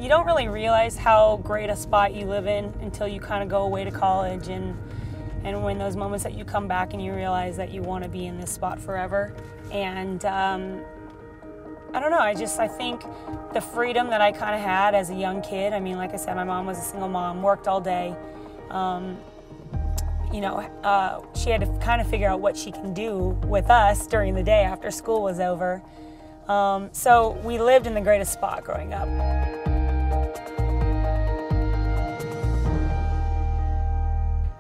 don't really realize how great a spot you live in until you kind of go away to college, and when those moments that you come back and you realize that you want to be in this spot forever. And I don't know, I think the freedom that I kind of had as a young kid, I mean, like I said, my mom was a single mom, worked all day. You know, she had to kind of figure out what she can do with us during the day after school was over. So we lived in the greatest spot growing up.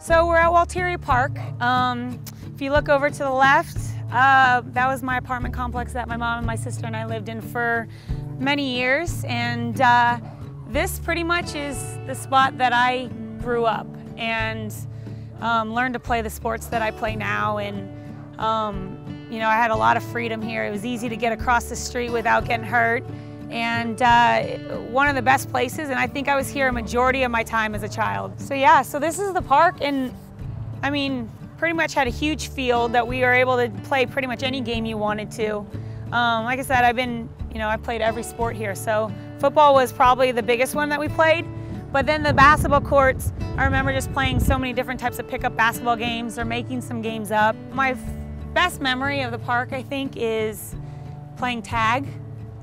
So we're at Walteria Park. If you look over to the left, that was my apartment complex that my mom and my sister and I lived in for many years. And this pretty much is the spot that I grew up and learned to play the sports that I play now. And you know, I had a lot of freedom here. It was easy to get across the street without getting hurt. And one of the best places, and I think I was here a majority of my time as a child. So yeah, so this is the park, and I mean, pretty much had a huge field that we were able to play pretty much any game you wanted to. Like I said, I played every sport here. So football was probably the biggest one that we played, but then the basketball courts, I remember just playing so many different types of pickup basketball games or making some games up. My best memory of the park, I think, is playing tag.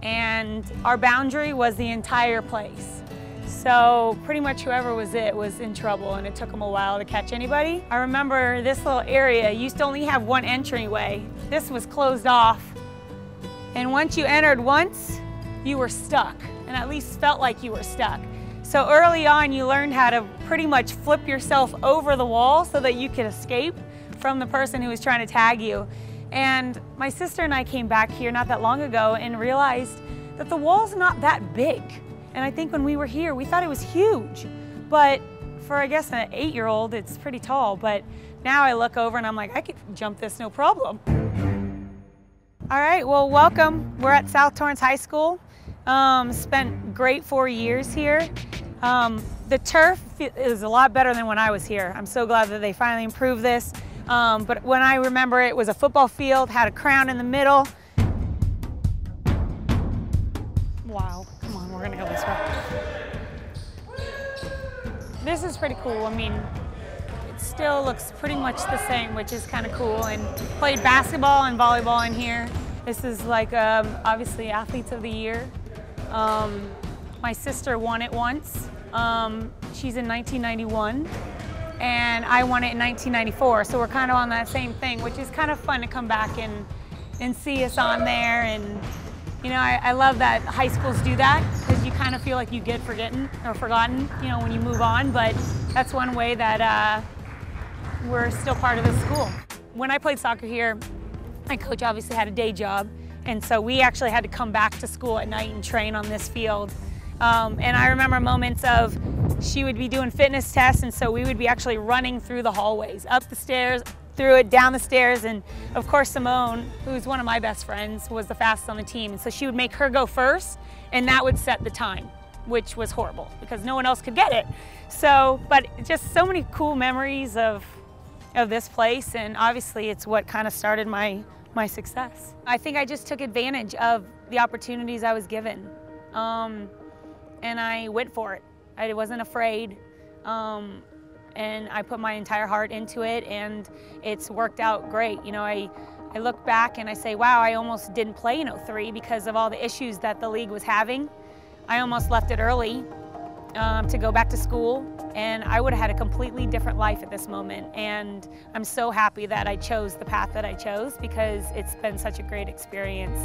And our boundary was the entire place. So pretty much whoever was in trouble, and it took them a while to catch anybody. I remember this little area used to only have one entryway. This was closed off. And once you entered once, you were stuck, and at least felt like you were stuck. So early on, you learned how to pretty much flip yourself over the wall so that you could escape from the person who was trying to tag you. And my sister and I came back here not that long ago and realized that the wall's not that big. And I think when we were here, we thought it was huge. But for, I guess, an 8-year-old, it's pretty tall. But now I look over and I'm like, I could jump this no problem. All right, well, welcome. We're at South Torrance High School. Spent great 4 years here. The turf is a lot better than when I was here. I'm so glad that they finally improved this. But when I remember, it was a football field, had a crown in the middle. Wow, come on, we're gonna go this way. This is pretty cool. I mean, it still looks pretty much the same, which is kind of cool. And played basketball and volleyball in here. This is like, obviously, Athletes of the Year. My sister won it once. She's in 1991. And I won it in 1994, so we're kind of on that same thing, which is kind of fun to come back and see us on there. And you know, I love that high schools do that, because you kind of feel like you get forgotten, you know, when you move on. But that's one way that we're still part of the school. When I played soccer here, my coach obviously had a day job, and so we actually had to come back to school at night and train on this field. And I remember moments of she would be doing fitness tests, and so we would be actually running through the hallways, up the stairs, through it, down the stairs. And of course Simone, who's one of my best friends, was the fastest on the team, and so she would make her go first, and that would set the time, which was horrible because no one else could get it. So, but just so many cool memories of this place, and obviously it's what kind of started my success. I think I just took advantage of the opportunities I was given, and I went for it. I wasn't afraid, and I put my entire heart into it, and it's worked out great. You know, I look back and I say, wow, I almost didn't play in '03 because of all the issues that the league was having. I almost left it early to go back to school, and I would have had a completely different life at this moment. And I'm so happy that I chose the path that I chose, because it's been such a great experience.